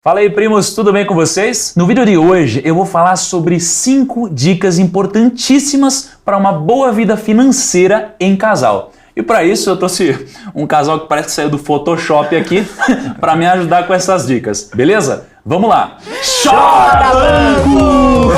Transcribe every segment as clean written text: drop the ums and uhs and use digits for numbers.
Fala aí, primos, tudo bem com vocês? No vídeo de hoje eu vou falar sobre 5 dicas importantíssimas para uma boa vida financeira em casal. E para isso eu trouxe um casal que parece que saiu do Photoshop aqui para me ajudar com essas dicas, beleza? Vamos lá! Chora, banco!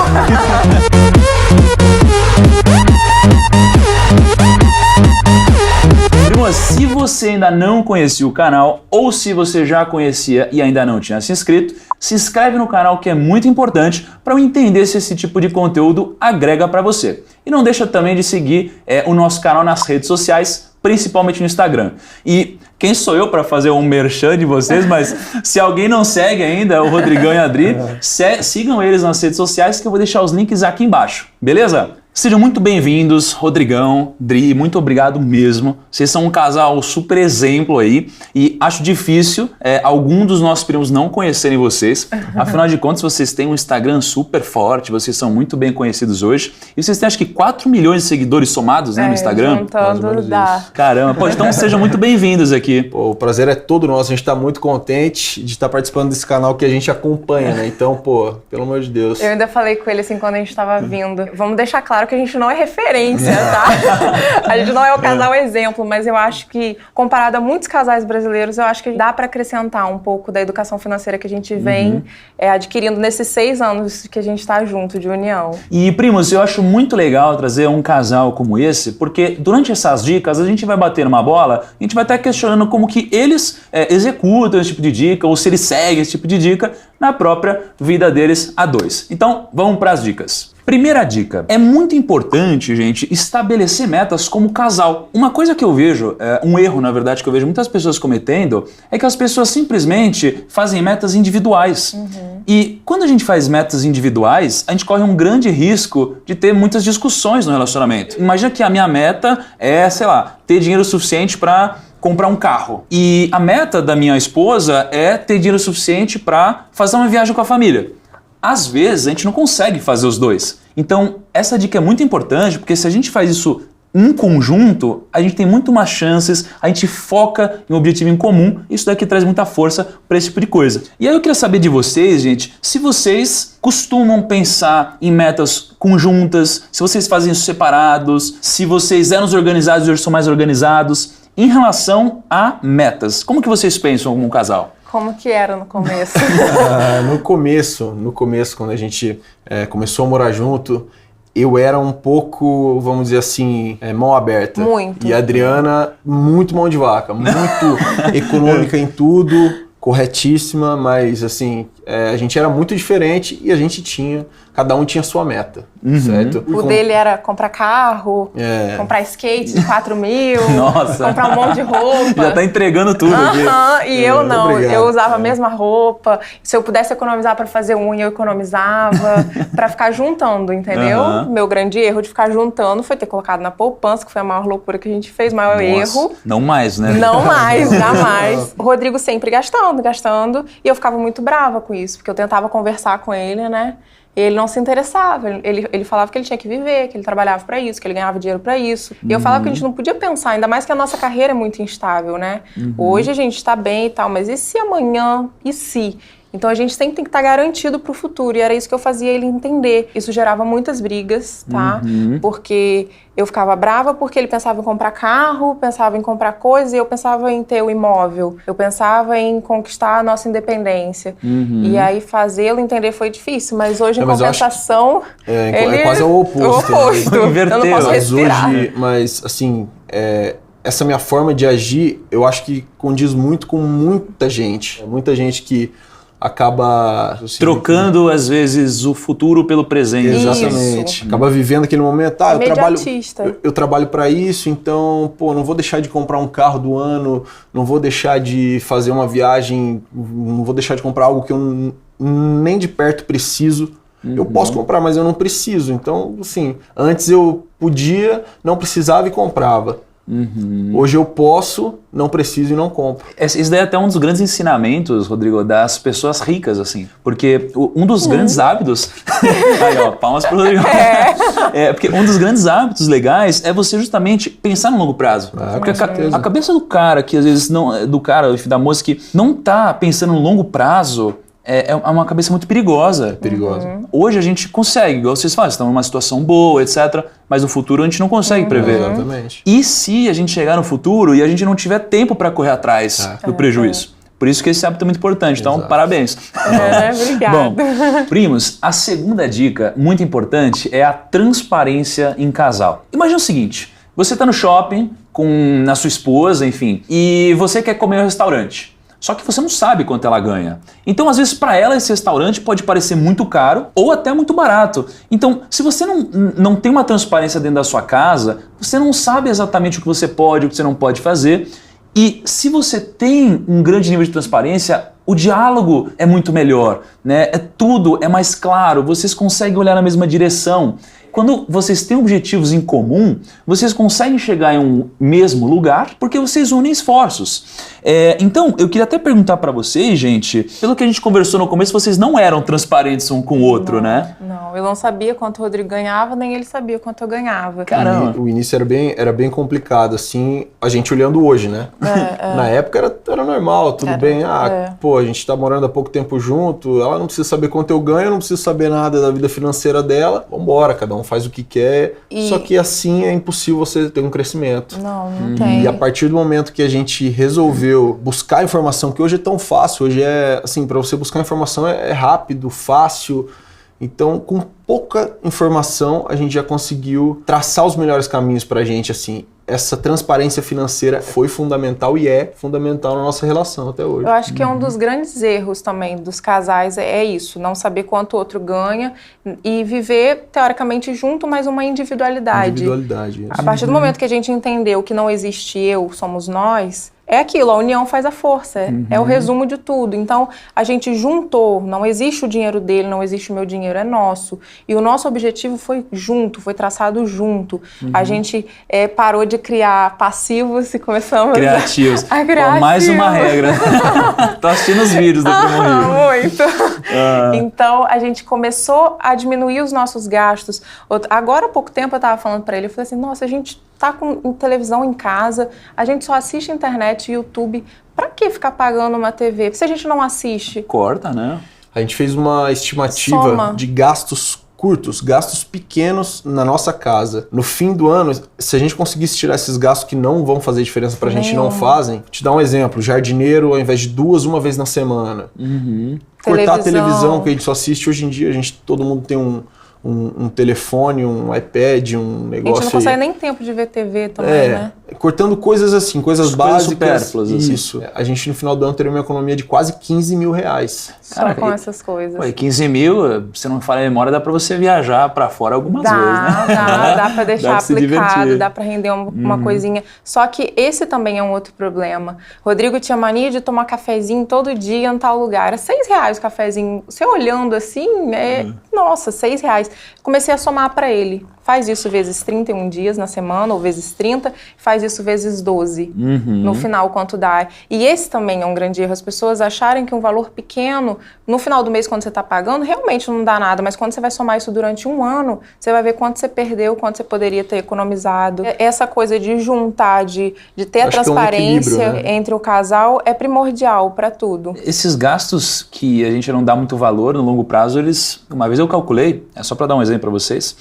Se você ainda não conhecia o canal ou se você já conhecia e ainda não tinha se inscrito, se inscreve no canal que é muito importante para eu entender se esse tipo de conteúdo agrega para você. E não deixa também de seguir o nosso canal nas redes sociais, principalmente no Instagram. E quem sou eu para fazer um merchan de vocês, mas se alguém não segue ainda, o Rodrigão e a Dri, sigam eles nas redes sociais que eu vou deixar os links aqui embaixo, beleza? Sejam muito bem-vindos, Rodrigão, Dri, muito obrigado mesmo. Vocês são um casal super exemplo aí e acho difícil algum dos nossos primos não conhecerem vocês. Afinal de contas, vocês têm um Instagram super forte, vocês são muito bem conhecidos hoje. E vocês têm acho que 4 milhões de seguidores somados no Instagram. Juntando dá. Caramba, pô, então sejam muito bem-vindos aqui. Pô, o prazer é todo nosso, a gente tá muito contente de estar participando desse canal que a gente acompanha, né? Então, pô, pelo amor de Deus. Eu ainda falei com ele assim quando a gente tava vindo. Vamos deixar claro que a gente não é referência, tá? A gente não é o casal exemplo, mas eu acho que, comparado a muitos casais brasileiros, eu acho que dá para acrescentar um pouco da educação financeira que a gente vem adquirindo nesses 6 anos que a gente tá junto de união. E, primos, eu acho muito legal trazer um casal como esse, porque durante essas dicas a gente vai bater numa bola, a gente vai estar questionando como que eles executam esse tipo de dica, ou se eles seguem esse tipo de dica na própria vida deles a dois. Então, vamos para as dicas. Primeira dica, é muito importante, gente, estabelecer metas como casal. Uma coisa que eu vejo, um erro na verdade que eu vejo muitas pessoas cometendo, é que as pessoas simplesmente fazem metas individuais. E quando a gente faz metas individuais, a gente corre um grande risco de ter muitas discussões no relacionamento. Imagina que a minha meta é, sei lá, ter dinheiro suficiente para comprar um carro. E a meta da minha esposa é ter dinheiro suficiente para fazer uma viagem com a família. Às vezes a gente não consegue fazer os dois. Então essa dica é muito importante porque se a gente faz isso em conjunto, a gente tem muito mais chances, a gente foca em um objetivo em comum, isso daqui traz muita força para esse tipo de coisa. E aí eu queria saber de vocês, gente, se vocês costumam pensar em metas conjuntas, se vocês fazem isso separados, se vocês eram organizados e hoje são mais organizados, em relação a metas. Como que vocês pensam como um casal? Como que era no começo? No começo, quando a gente começou a morar junto, eu era um pouco, vamos dizer assim, mão aberta. Muito. E a Adriana, muito mão de vaca, muito econômica em tudo, corretíssima, mas assim, a gente era muito diferente e a gente cada um tinha sua meta, certo? O dele era comprar carro, comprar skate de 4 mil, Nossa. comprar um monte de roupa. Já tá entregando tudo aqui. E eu não, obrigado. Eu usava a mesma roupa. Se eu pudesse economizar para fazer unha, eu economizava para ficar juntando, entendeu? Meu grande erro de ficar juntando foi ter colocado na poupança, que foi a maior loucura que a gente fez, o maior erro. Não mais, né? Não mais, jamais. O Rodrigo sempre gastando, e eu ficava muito brava com isso, porque eu tentava conversar com ele, né? Ele não se interessava, ele falava que ele tinha que viver, que ele trabalhava para isso, que ele ganhava dinheiro para isso. E eu falava que a gente não podia pensar, ainda mais que a nossa carreira é muito instável, né? Hoje a gente está bem e tal, mas e se amanhã? E se? Então a gente sempre tem que estar garantido pro futuro, e era isso que eu fazia ele entender. Isso gerava muitas brigas, tá? Porque eu ficava brava porque ele pensava em comprar carro, pensava em comprar coisas, e eu pensava em ter o imóvel. Eu pensava em conquistar a nossa independência. E aí fazê-lo entender foi difícil, mas hoje em compensação... É quase o oposto. Inverteu. Eu não posso respirar. Mas assim... essa minha forma de agir, eu acho que condiz muito com muita gente. Muita gente que acaba... Assim, trocando, às vezes, o futuro pelo presente. Exatamente. Isso. Acaba vivendo aquele momento, Imediatista. eu trabalho para isso, então, pô, não vou deixar de comprar um carro do ano, não vou deixar de fazer uma viagem, não vou deixar de comprar algo que eu nem de perto preciso. Eu posso comprar, mas eu não preciso. Então, assim, antes eu podia, não precisava e comprava. Hoje eu posso, não preciso e não compro. Isso daí é até um dos grandes ensinamentos, Rodrigo, das pessoas ricas, assim. Porque um dos grandes hábitos... Aí, ó, palmas pro Rodrigo. Porque um dos grandes hábitos legais é você justamente pensar no longo prazo. Porque a cabeça do cara, que às vezes não... Do cara, da moça que não tá pensando no longo prazo, é uma cabeça muito perigosa. Perigosa. Hoje a gente consegue, igual vocês falam, estamos numa situação boa, etc. Mas no futuro a gente não consegue prever. Exatamente. E se a gente chegar no futuro e a gente não tiver tempo para correr atrás do prejuízo? Por isso que esse hábito é muito importante. Então, parabéns. Obrigada. Bom, primos, a segunda dica muito importante é a transparência em casal. Imagina o seguinte, você está no shopping com a sua esposa, enfim, e você quer comer no restaurante. Só que você não sabe quanto ela ganha. Então, às vezes, para ela, esse restaurante pode parecer muito caro ou até muito barato. Então, se você não tem uma transparência dentro da sua casa, você não sabe exatamente o que você pode, o que você não pode fazer. E se você tem um grande nível de transparência, o diálogo é muito melhor, né? Tudo é mais claro, vocês conseguem olhar na mesma direção. Quando vocês têm objetivos em comum, vocês conseguem chegar em um mesmo lugar porque vocês unem esforços. Então, eu queria até perguntar para vocês, gente, pelo que a gente conversou no começo, vocês não eram transparentes um com o outro, né? Não, eu não sabia quanto o Rodrigo ganhava, nem ele sabia quanto eu ganhava. Caramba. O início era bem complicado, assim, a gente olhando hoje, né? Na época era normal, tudo bem. Pô, a gente tá morando há pouco tempo junto, ela não precisa saber quanto eu ganho, eu não preciso saber nada da vida financeira dela. Vambora, cada um faz o que quer. Só que assim é impossível você ter um crescimento. Não tem. E a partir do momento que a gente resolveu buscar informação, que hoje é tão fácil, hoje é assim, para você buscar informação é rápido, fácil. Então, com pouca informação, a gente já conseguiu traçar os melhores caminhos pra gente, assim. Essa transparência financeira foi fundamental e é fundamental na nossa relação até hoje. Eu acho que é um dos grandes erros também dos casais é isso, não saber quanto o outro ganha e viver, teoricamente, junto, mas uma individualidade. Individualidade, isso. A partir do momento que a gente entendeu que não existe eu, somos nós, é aquilo, a união faz a força, é o resumo de tudo. Então, a gente juntou, não existe o dinheiro dele, não existe o meu dinheiro, é nosso. E o nosso objetivo foi junto, foi traçado junto. A gente parou de criar passivos e começamos Criativos. a criar mais uma regra. Tô assistindo os vídeos do Primo Rico. Muito. Então, a gente começou a diminuir os nossos gastos. Agora, há pouco tempo, eu tava falando pra ele, eu falei assim, nossa, a gente tá com televisão em casa, a gente só assiste internet, YouTube, pra que ficar pagando uma TV? Se a gente não assiste? Corta, né? A gente fez uma estimativa de gastos curtos, gastos pequenos na nossa casa. No fim do ano, se a gente conseguisse tirar esses gastos que não vão fazer diferença pra gente, não fazem. Vou te dar um exemplo, jardineiro ao invés de uma vez na semana. Cortar a televisão, que a gente só assiste hoje em dia, todo mundo tem um telefone, um iPad, um negócio. A gente não consegue nem tempo de ver TV também, né? Cortando coisas assim, coisas básicas. Supérfluas, isso. Assim. A gente no final do ano teria uma economia de quase 15 mil reais. Só com essas coisas. 15 mil, se não falha a memória, dá pra você viajar pra fora algumas vezes, né? Dá pra deixar aplicado, dá pra render uma coisinha. Só que esse também é um outro problema. Rodrigo tinha mania de tomar cafezinho todo dia em tal lugar. Era R$6 o cafezinho. Você olhando assim, nossa, R$6. Comecei a somar pra ele. Faz isso vezes 31 dias na semana, ou vezes 30, faz isso vezes 12 no final, quanto dá. E esse também é um grande erro, as pessoas acharem que um valor pequeno, no final do mês, quando você está pagando, realmente não dá nada, mas quando você vai somar isso durante um ano, você vai ver quanto você perdeu, quanto você poderia ter economizado. Essa coisa de juntar, de ter a transparência entre o casal é primordial para tudo. Esses gastos que a gente não dá muito valor no longo prazo, uma vez eu calculei, é só para dar um exemplo para vocês.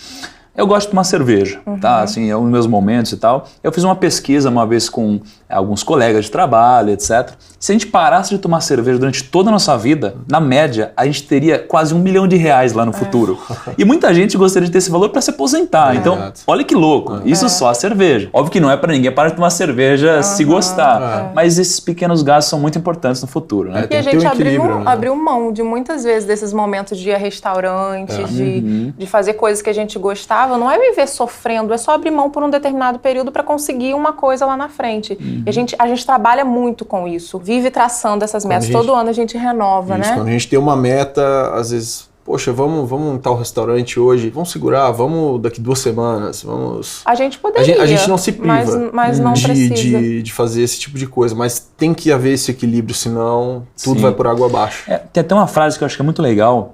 Eu gosto de tomar cerveja, tá? Assim, é um dos meus momentos e tal. Eu fiz uma pesquisa uma vez com alguns colegas de trabalho, etc. Se a gente parasse de tomar cerveja durante toda a nossa vida, na média, a gente teria quase R$1 milhão lá no futuro. E muita gente gostaria de ter esse valor para se aposentar. Então, olha que louco. Isso só a cerveja. Óbvio que não é para ninguém parar de tomar cerveja se gostar. Mas esses pequenos gastos são muito importantes no futuro, né? E a gente abriu mão de muitas vezes desses momentos de ir a restaurante, de fazer coisas que a gente gostava. Não é viver sofrendo, é só abrir mão por um determinado período para conseguir uma coisa lá na frente. E a gente trabalha muito com isso, vive traçando essas metas. Todo ano a gente renova, né? Quando a gente tem uma meta, às vezes, poxa, vamos em tal restaurante hoje, vamos segurar, vamos daqui 2 semanas, vamos... A gente poderia. A gente não se priva mas não precisa. De fazer esse tipo de coisa, mas tem que haver esse equilíbrio, senão tudo vai por água abaixo. Tem até uma frase que eu acho que é muito legal,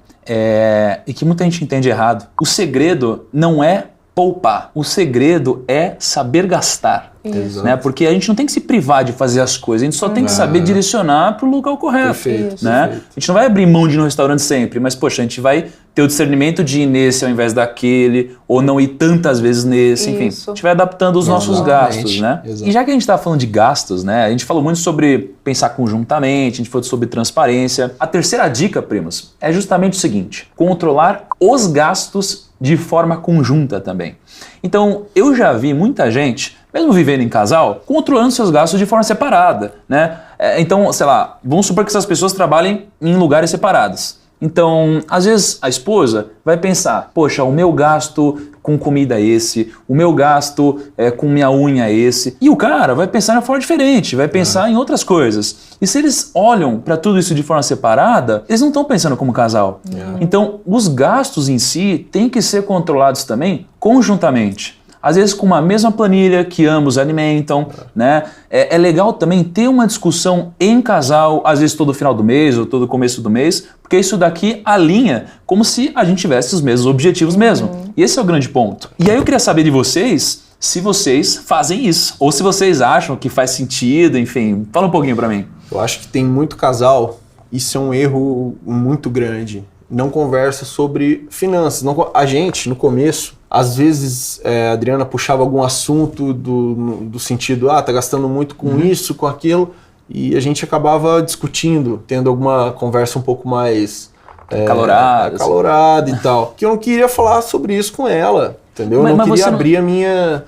e que muita gente entende errado. O segredo não é poupar, o segredo é saber gastar. Isso. né? Porque a gente não tem que se privar de fazer as coisas, a gente só tem que saber direcionar para o local correto. Perfeito, né? perfeito. A gente não vai abrir mão de ir no restaurante sempre, mas poxa, a gente vai ter o discernimento de ir nesse ao invés daquele, ou não ir tantas vezes nesse, enfim. Isso. A gente vai adaptando os nossos Exatamente, gastos, né? exato. E já que a gente está falando de gastos, né? A gente falou muito sobre pensar conjuntamente, a gente falou sobre transparência. A terceira dica, primos, é justamente o seguinte: controlar os gastos de forma conjunta também. Então, eu já vi muita gente, mesmo vivendo em casal, controlando seus gastos de forma separada, né? Então, sei lá, vamos supor que essas pessoas trabalhem em lugares separados. Então, às vezes a esposa vai pensar, poxa, o meu gasto com comida é esse, o meu gasto com minha unha é esse. E o cara vai pensar de uma forma diferente, vai pensar em outras coisas. E se eles olham para tudo isso de forma separada, eles não estão pensando como casal. Então, os gastos em si têm que ser controlados também conjuntamente. Às vezes com uma mesma planilha que ambos alimentam, né? É legal também ter uma discussão em casal, às vezes todo final do mês ou todo começo do mês, porque isso daqui alinha como se a gente tivesse os mesmos objetivos mesmo. E esse é o grande ponto. E aí eu queria saber de vocês se vocês fazem isso, ou se vocês acham que faz sentido, enfim. Fala um pouquinho pra mim. Eu acho que tem muito casal, isso é um erro muito grande. Não conversa sobre finanças. A gente, no começo, às vezes a Adriana puxava algum assunto do sentido, tá gastando muito com isso, com aquilo, e a gente acabava discutindo, tendo alguma conversa um pouco mais acalorada e tal. Que eu não queria falar sobre isso com ela, entendeu? Eu não queria abrir a minha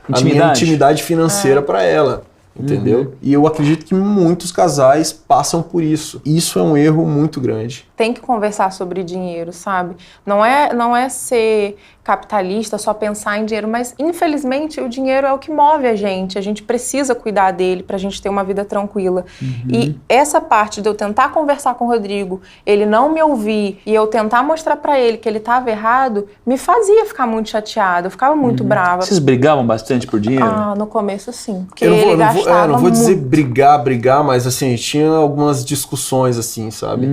intimidade financeira para ela. Entendeu? E eu acredito que muitos casais passam por isso. Isso é um erro muito grande. Tem que conversar sobre dinheiro, sabe? Não é ser capitalista, só pensar em dinheiro, mas infelizmente o dinheiro é o que move a gente precisa cuidar dele pra gente ter uma vida tranquila. E essa parte de eu tentar conversar com o Rodrigo, ele não me ouvir e eu tentar mostrar pra ele que ele estava errado, me fazia ficar muito chateada, eu ficava muito brava. Vocês brigavam bastante por dinheiro? No começo sim, porque eu ele gastava não vou dizer muito. brigar, mas assim, tinha algumas discussões assim, sabe?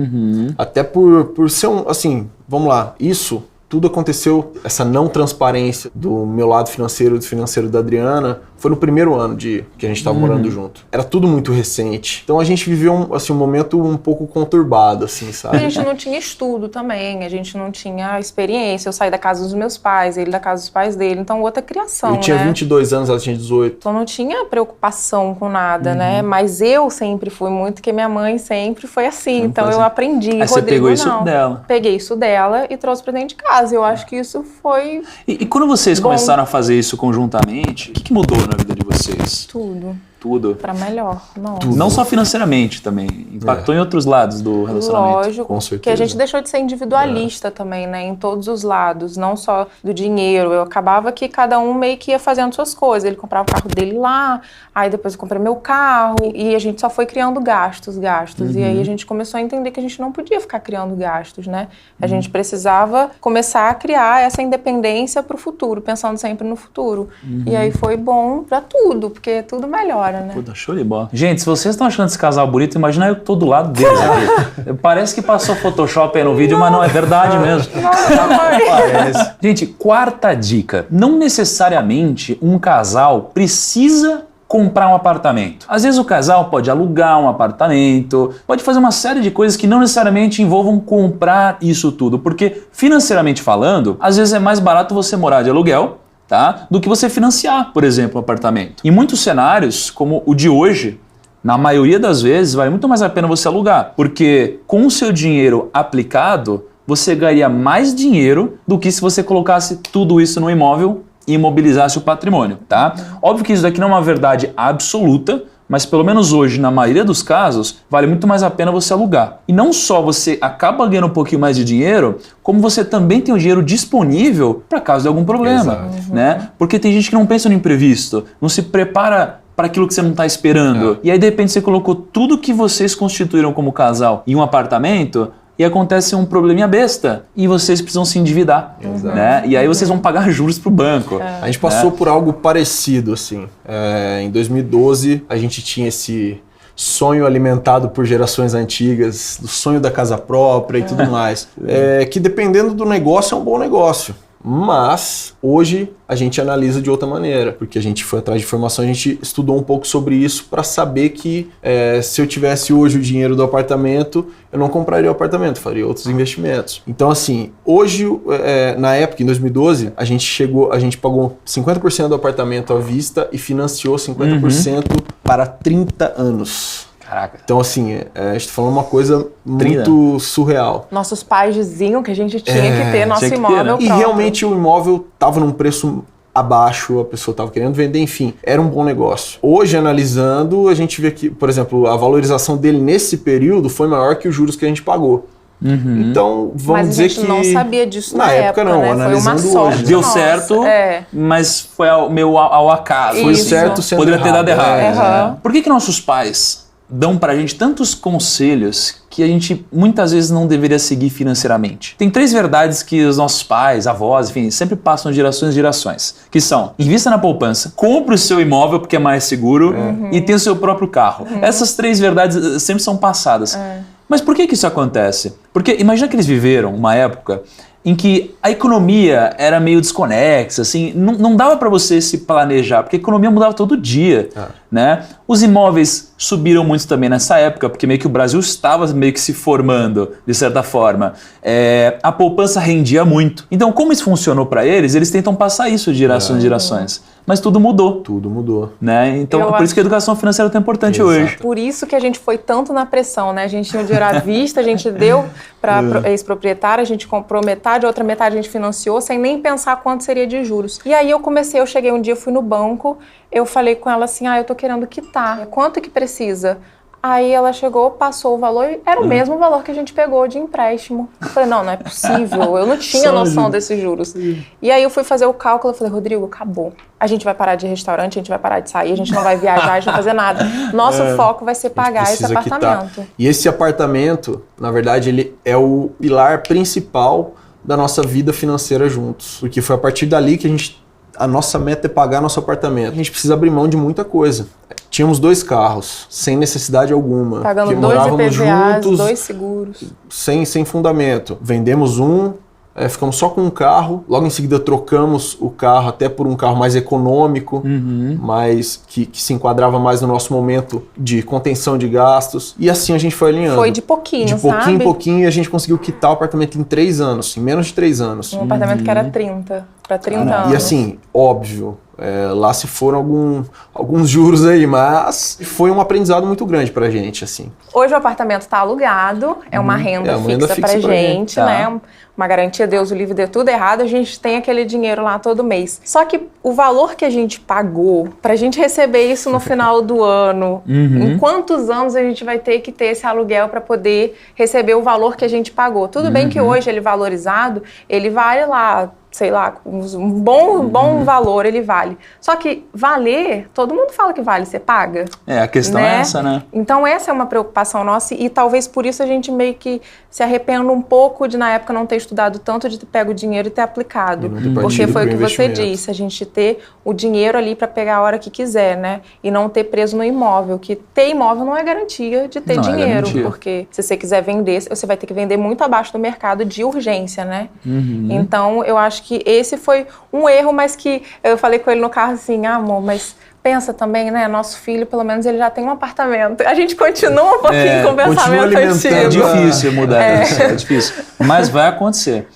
Até por ser assim, vamos lá, isso tudo aconteceu, essa não transparência do meu lado financeiro, do financeiro da Adriana, foi no primeiro ano que a gente estava morando junto. Era tudo muito recente. Então a gente viveu um momento um pouco conturbado, assim, sabe? A gente não tinha estudo também, a gente não tinha experiência. Eu saí da casa dos meus pais, ele da casa dos pais dele, então outra criação, Ele tinha 22 anos, ela tinha 18. Então não tinha preocupação com nada, né? Mas eu sempre fui muito, porque minha mãe sempre foi assim, então eu aprendi. Aí você pegou isso dela. Peguei isso dela e trouxe pra dentro de casa. Eu acho que isso foi E quando vocês começaram a fazer isso conjuntamente, o que mudou na vida de vocês? tudo. Tudo. Pra melhor, nossa. Não só financeiramente também, impactou em outros lados do relacionamento. Lógico, Com certeza. que a gente deixou de ser individualista também, né, em todos os lados, não só do dinheiro. Eu acabava que cada um meio que ia fazendo suas coisas. Ele comprava o carro dele lá, aí depois eu comprei meu carro, e a gente só foi criando gastos. E aí a gente começou a entender que a gente não podia ficar criando gastos, né? A gente precisava começar a criar essa independência pro futuro, pensando sempre no futuro. E aí foi bom pra tudo, porque tudo melhora. Né? Puta, show de bola. Gente, se vocês estão achando esse casal bonito, imagina eu que tô do lado deles aqui. Parece que passou Photoshop aí no vídeo, mas não, é verdade mesmo. Parece. Gente, quarta dica. Não necessariamente um casal precisa comprar um apartamento. Às vezes o casal pode alugar um apartamento, pode fazer uma série de coisas que não necessariamente envolvam comprar isso tudo, porque financeiramente falando, às vezes é mais barato você morar de aluguel, tá? Do que você financiar, por exemplo, um apartamento. Em muitos cenários, como o de hoje, na maioria das vezes, vale muito mais a pena você alugar, porque com o seu dinheiro aplicado, você ganharia mais dinheiro do que se você colocasse tudo isso no imóvel e imobilizasse o patrimônio, tá? Óbvio que isso daqui não é uma verdade absoluta, mas pelo menos hoje, na maioria dos casos, vale muito mais a pena você alugar. E não só você acaba ganhando um pouquinho mais de dinheiro, como você também tem o dinheiro disponível para caso de algum problema, né? Porque tem gente que não pensa no imprevisto, não se prepara para aquilo que você não está esperando. E aí, de repente, você colocou tudo que vocês constituíram como casal em um apartamento e acontece um probleminha besta e vocês precisam se endividar, né? E aí vocês vão pagar juros pro banco. A gente passou por algo parecido, assim. Em 2012, a gente tinha esse sonho alimentado por gerações antigas, do sonho da casa própria e tudo mais. Que dependendo do negócio, é um bom negócio. Mas hoje a gente analisa de outra maneira, porque a gente foi atrás de informação, a gente estudou um pouco sobre isso para saber que se eu tivesse hoje o dinheiro do apartamento, eu não compraria o apartamento, faria outros investimentos. Então assim, hoje, na época, em 2012, a gente pagou 50% do apartamento à vista e financiou 50% para 30 anos. Caraca. Então, assim, a gente tá falando uma coisa muito surreal. Nossos pais diziam que a gente tinha que ter nosso imóvel né? próprio. E realmente o imóvel tava num preço abaixo, a pessoa tava querendo vender, enfim, era um bom negócio. Hoje, analisando, a gente vê que, por exemplo, a valorização dele nesse período foi maior que os juros que a gente pagou. Então, vamos dizer que... Mas a gente não sabia disso na época, não, né? analisando Foi uma sorte hoje. Deu nossa. certo, mas foi ao acaso. Foi Isso. certo sendo Poderia ter dado errado. Uhum. Por que nossos pais dão pra gente tantos conselhos que a gente muitas vezes não deveria seguir financeiramente? Tem 3 verdades que os nossos pais, avós, enfim, sempre passam de gerações em gerações, que são: invista na poupança, compre o seu imóvel porque é mais seguro e tenha o seu próprio carro. Essas 3 verdades sempre são passadas. Mas por que isso acontece? Porque imagina que eles viveram uma época em que a economia era meio desconexa, assim, não dava para você se planejar, porque a economia mudava todo dia, né? Os imóveis subiram muito também nessa época, porque meio que o Brasil estava meio que se formando, de certa forma. A poupança rendia muito. Então, como isso funcionou para eles, eles tentam passar isso de gerações em gerações. Mas tudo mudou. Tudo mudou. Né? Então, Eu por isso que a educação financeira é tão importante hoje. Por isso que a gente foi tanto na pressão, né? A gente tinha o dinheiro à vista, a gente deu para ex-proprietário, a gente comprou metade, a outra metade a gente financiou, sem nem pensar quanto seria de juros. E aí eu cheguei um dia, fui no banco, eu falei com ela assim, eu tô querendo quitar, quanto que precisa? Aí ela chegou, passou o valor, era o mesmo valor que a gente pegou de empréstimo. Eu falei, não é possível, eu não tinha noção desses juros. E aí eu fui fazer o cálculo, eu falei, Rodrigo, acabou. A gente vai parar de restaurante, a gente vai parar de sair, a gente não vai viajar, a gente não vai fazer nada. Nosso foco vai ser pagar esse apartamento. Quitar. E esse apartamento, na verdade, ele é o pilar principal da nossa vida financeira juntos. Porque foi a partir dali que a nossa meta é pagar nosso apartamento. A gente precisa abrir mão de muita coisa. Tínhamos 2 carros, sem necessidade alguma. Pagando 2 IPVAs, 2 seguros. Sem fundamento. Vendemos um, ficamos só com um carro. Logo em seguida trocamos o carro até por um carro mais econômico, mas que se enquadrava mais no nosso momento de contenção de gastos. E assim a gente foi alinhando. Foi de pouquinho, de pouquinho em pouquinho, e a gente conseguiu quitar o apartamento em 3 anos, em menos de 3 anos. Um apartamento que era 30, para 30 anos. E assim, óbvio, lá se foram alguns juros aí, mas foi um aprendizado muito grande pra gente, assim. Hoje o apartamento está alugado, é uma renda fixa pra gente, né? Uma garantia, Deus o livre, deu tudo errado, a gente tem aquele dinheiro lá todo mês. Só que o valor que a gente pagou pra gente receber isso no final do ano, em quantos anos a gente vai ter que ter esse aluguel para poder receber o valor que a gente pagou? Tudo bem que hoje ele valorizado, ele vale lá, sei lá, um bom valor ele vale. Só que valer, todo mundo fala que vale, você paga. A questão é essa, né? Então essa é uma preocupação nossa e talvez por isso a gente meio que se arrependa um pouco de na época não ter estudado tanto, de ter pego o dinheiro e ter aplicado. Porque foi o que você disse, a gente ter o dinheiro ali para pegar a hora que quiser, né? E não ter preso no imóvel, que ter imóvel não é garantia de ter dinheiro, porque se você quiser vender, você vai ter que vender muito abaixo do mercado de urgência, né? Então eu acho que esse foi um erro, mas que eu falei com ele no carro assim, amor, mas pensa também, né, nosso filho, pelo menos ele já tem um apartamento. A gente continua um pouquinho com o pensamento antigo. É difícil mudar isso, é difícil. Mas vai acontecer.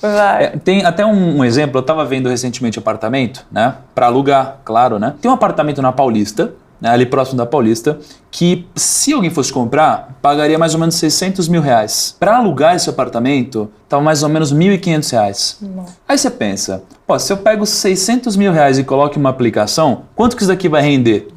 Tem até um exemplo, eu estava vendo recentemente apartamento, né, para alugar, claro, né. Tem um apartamento na Paulista, né, ali próximo da Paulista, que se alguém fosse comprar, pagaria mais ou menos 600 mil reais. Para alugar esse apartamento, estava mais ou menos 1.500 reais. Aí você pensa, se eu pego 600 mil reais e coloco em uma aplicação, quanto que isso daqui vai render?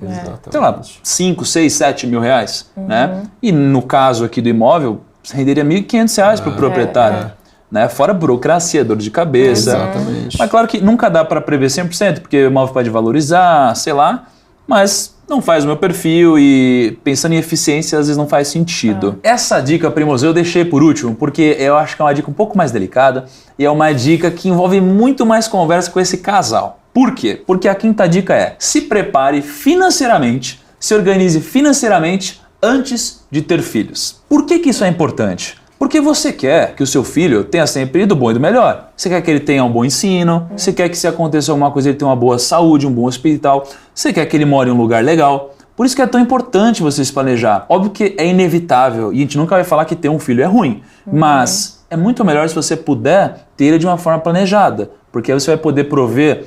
Sei lá, 5, 6, 7 mil reais, né? E no caso aqui do imóvel, renderia 1.500 reais para o proprietário. Né? Fora burocracia, dor de cabeça. Exatamente. Mas claro que nunca dá para prever 100%, porque o imóvel pode valorizar, sei lá, mas não faz o meu perfil e pensando em eficiência às vezes não faz sentido. Essa dica, Primoso, eu deixei por último porque eu acho que é uma dica um pouco mais delicada e é uma dica que envolve muito mais conversa com esse casal. Por quê? Porque a quinta dica é: se prepare financeiramente, se organize financeiramente antes de ter filhos. Por que isso é importante? Porque você quer que o seu filho tenha sempre do bom e do melhor. Você quer que ele tenha um bom ensino, você quer que se aconteça alguma coisa ele tenha uma boa saúde, um bom hospital, você quer que ele more em um lugar legal. Por isso que é tão importante você se planejar. Óbvio que é inevitável e a gente nunca vai falar que ter um filho é ruim, mas é muito melhor se você puder ter ele de uma forma planejada, porque aí você vai poder prover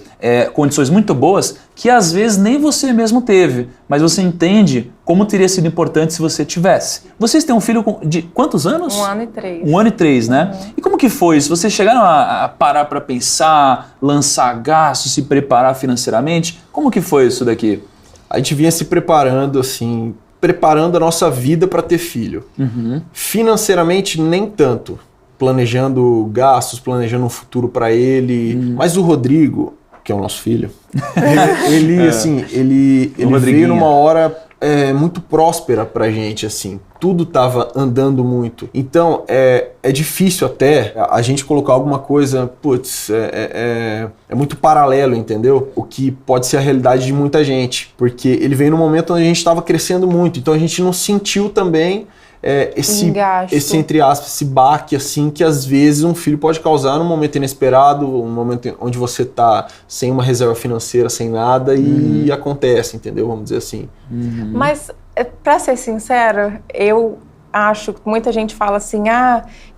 condições muito boas que às vezes nem você mesmo teve, mas você entende como teria sido importante se você tivesse. Vocês têm um filho de quantos anos? 1 ano e 3. 1 ano e 3, né? E como que foi isso? Vocês chegaram a parar para pensar, lançar gastos, se preparar financeiramente? Como que foi isso daqui? A gente vinha se preparando, assim, preparando a nossa vida para ter filho. Financeiramente, nem tanto. Planejando gastos, planejando um futuro para ele. Mas o Rodrigo, que é o nosso filho, ele veio numa hora muito próspera pra gente, assim. Tudo tava andando muito. Então, é difícil até a gente colocar alguma coisa, é muito paralelo, entendeu? O que pode ser a realidade de muita gente. Porque ele veio num momento onde a gente estava crescendo muito. Então, a gente não sentiu também esse, entre aspas, esse baque, assim, que às vezes um filho pode causar num momento inesperado, um momento onde você tá sem uma reserva financeira, sem nada, e acontece, entendeu? Vamos dizer assim. Mas, pra ser sincera, eu acho que muita gente fala assim,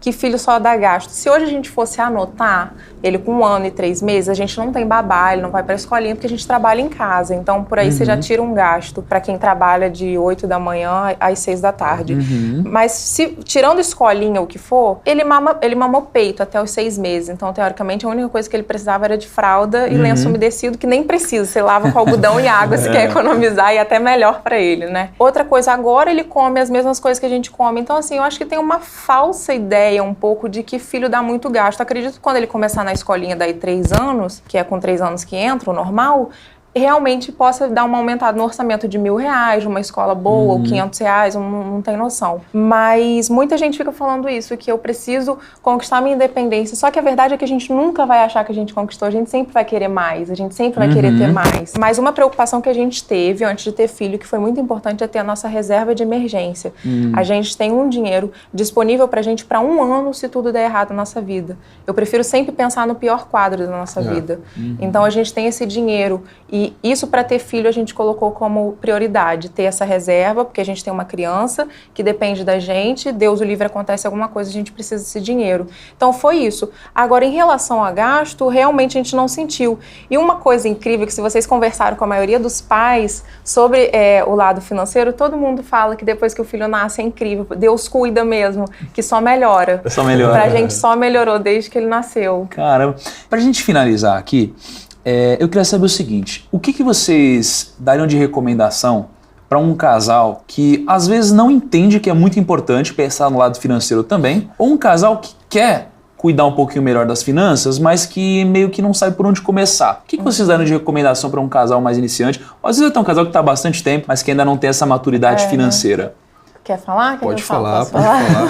que filho só dá gasto. Se hoje a gente fosse anotar, ele com 1 ano e 3 meses, a gente não tem babá, ele não vai pra escolinha porque a gente trabalha em casa. Então, por aí você já tira um gasto pra quem trabalha de 8 da manhã às 6 da tarde. Mas, tirando escolinha, o que for, ele mamou peito até os 6 meses. Então, teoricamente, a única coisa que ele precisava era de fralda e lenço umedecido, que nem precisa. Você lava com algodão e água se quer economizar, e é até melhor pra ele, né? Outra coisa, agora ele come as mesmas coisas que a gente come. Então, assim, eu acho que tem uma falsa ideia um pouco de que filho dá muito gasto. Acredito que quando ele começar na escolinha daí 3 anos, que é com 3 anos que entra, o normal, realmente possa dar uma aumentada no orçamento de R$1.000, uma escola boa, ou R$500, não tem noção. Mas muita gente fica falando isso, que eu preciso conquistar minha independência. Só que a verdade é que a gente nunca vai achar que a gente conquistou, a gente sempre vai querer mais, a gente sempre vai querer ter mais. Mas uma preocupação que a gente teve antes de ter filho, que foi muito importante, é ter a nossa reserva de emergência. A gente tem um dinheiro disponível pra gente pra 1 ano se tudo der errado na nossa vida. Eu prefiro sempre pensar no pior quadro da nossa vida. Então a gente tem esse dinheiro. E isso, para ter filho, a gente colocou como prioridade, ter essa reserva, porque a gente tem uma criança que depende da gente, Deus o livre, acontece alguma coisa, a gente precisa desse dinheiro. Então foi isso. Agora, em relação a gasto, realmente a gente não sentiu. E uma coisa incrível, que se vocês conversaram com a maioria dos pais sobre o lado financeiro, todo mundo fala que depois que o filho nasce é incrível, Deus cuida mesmo, que só melhora. Só melhora. Pra gente só melhorou desde que ele nasceu. Caramba. Pra gente finalizar aqui, eu queria saber o seguinte, o que vocês dariam de recomendação para um casal que às vezes não entende que é muito importante pensar no lado financeiro também, ou um casal que quer cuidar um pouquinho melhor das finanças, mas que meio que não sabe por onde começar? O que vocês dariam de recomendação para um casal mais iniciante? Ou às vezes até um casal que está há bastante tempo, mas que ainda não tem essa maturidade financeira? Quer falar? Pode falar.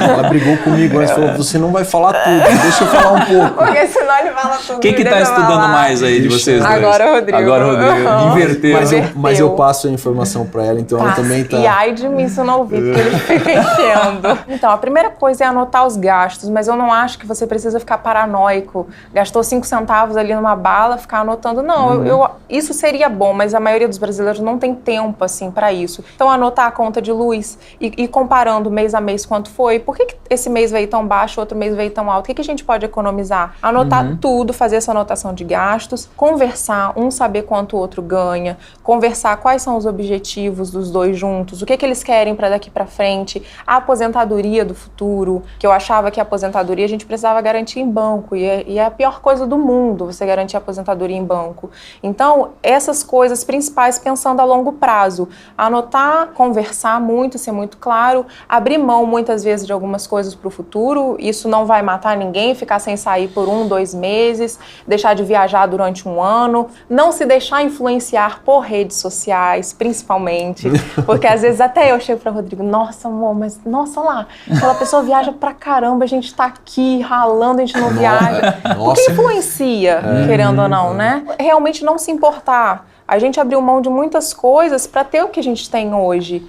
Ela brigou comigo antes, falou, você não vai falar tudo, deixa eu falar um pouco. Porque senão ele fala tudo. Quem que tá estudando mais aí de vocês dois? Agora o Rodrigo. Inverteu. Mas eu passo a informação pra ela, então ela também tá... E ai de mim se eu não ouvir, porque ele fica enchendo. Então, a primeira coisa é anotar os gastos, mas eu não acho que você precisa ficar paranoico. Gastou 5 centavos ali numa bala, ficar anotando. Não, isso seria bom, mas a maioria dos brasileiros não tem tempo, assim, pra isso. Então, anotar a conta de luz e comparando mês a mês quanto foi, por que esse mês veio tão baixo, outro mês veio tão alto, o que a gente pode economizar? Anotar tudo, fazer essa anotação de gastos, conversar, um saber quanto o outro ganha, conversar quais são os objetivos dos dois juntos, o que eles querem para daqui para frente, a aposentadoria do futuro, que eu achava que a aposentadoria a gente precisava garantir em banco, e é a pior coisa do mundo, você garantir a aposentadoria em banco. Então, essas coisas principais pensando a longo prazo, anotar, conversar muito, ser muito claro, abrir mão muitas vezes de algumas coisas para o futuro, isso não vai matar ninguém, ficar sem sair por 1, 2 meses, deixar de viajar durante 1 ano, não se deixar influenciar por redes sociais, principalmente, porque às vezes até eu chego para Rodrigo, nossa amor, mas nossa lá, aquela pessoa viaja pra caramba, a gente tá aqui ralando, a gente não viaja, o que influencia, querendo ou não, né? Realmente não se importar. A gente abriu mão de muitas coisas para ter o que a gente tem hoje.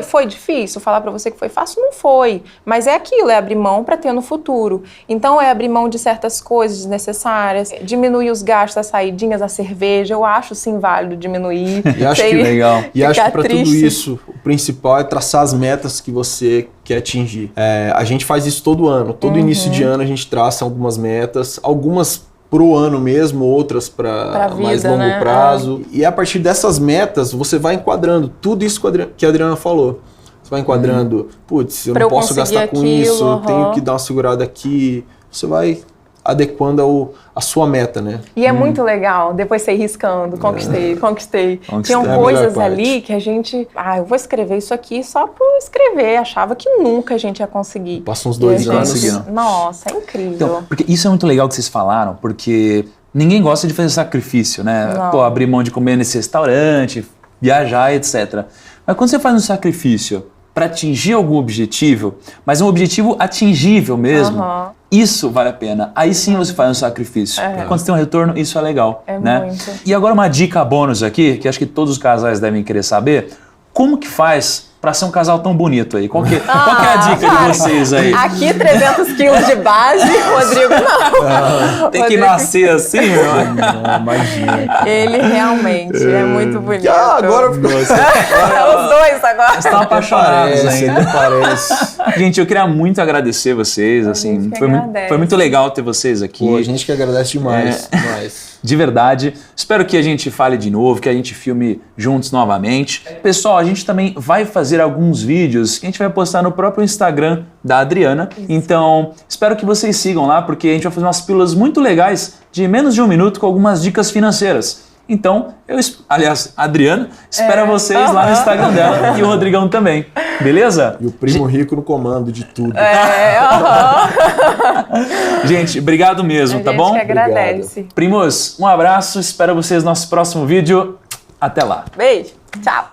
Foi difícil? Falar para você que foi fácil? Não foi. Mas é aquilo, é abrir mão para ter no futuro. Então é abrir mão de certas coisas desnecessárias, diminuir os gastos, as saidinhas, a cerveja. Eu acho sim válido diminuir. E acho que legal. E acho que para tudo isso, o principal é traçar as metas que você quer atingir. A gente faz isso todo ano. Todo início de ano a gente traça algumas metas, algumas pro ano mesmo, outras para mais longo prazo. E a partir dessas metas, você vai enquadrando tudo isso que a Adriana falou. Você vai enquadrando, putz, eu não posso gastar com isso, eu tenho que dar uma segurada aqui. Você vai adequando a sua meta, né? E é muito legal, depois você ir riscando, conquistei. Tinham coisas ali que a gente, eu vou escrever isso aqui só por escrever, achava que nunca a gente ia conseguir. Passa uns 2 anos. Nossa, é incrível. Então, porque isso é muito legal que vocês falaram, porque ninguém gosta de fazer sacrifício, né? Não. Pô, abrir mão de comer nesse restaurante, viajar, etc. Mas quando você faz um sacrifício para atingir algum objetivo, mas um objetivo atingível mesmo, isso vale a pena. Aí sim você faz um sacrifício. Quando você tem um retorno, isso é legal. Né? Muito. E agora uma dica bônus aqui, que acho que todos os casais devem querer saber. Como que faz para ser um casal tão bonito aí? Qual que é a dica de vocês aí? Aqui 300 quilos de base, Rodrigo não. Tem que nascer assim, meu. Não, imagina. Ele realmente é muito bonito. Agora Os dois agora. Estão apaixonados ainda. Não parece. Gente, eu queria muito agradecer vocês, assim, foi muito legal ter vocês aqui. Pô, a gente que agradece demais. De verdade. Espero que a gente fale de novo, que a gente filme juntos novamente. Pessoal, a gente também vai fazer alguns vídeos que a gente vai postar no próprio Instagram da Adriana. Então, espero que vocês sigam lá, porque a gente vai fazer umas pílulas muito legais de menos de 1 minuto com algumas dicas financeiras. Então, aliás, a Adriana espera vocês lá no Instagram dela e o Rodrigão também. Beleza? E o primo rico no comando de tudo. Gente, obrigado mesmo, tá bom? A gente que agradece. Obrigado. Primos, um abraço, espero vocês no nosso próximo vídeo. Até lá. Beijo, tchau.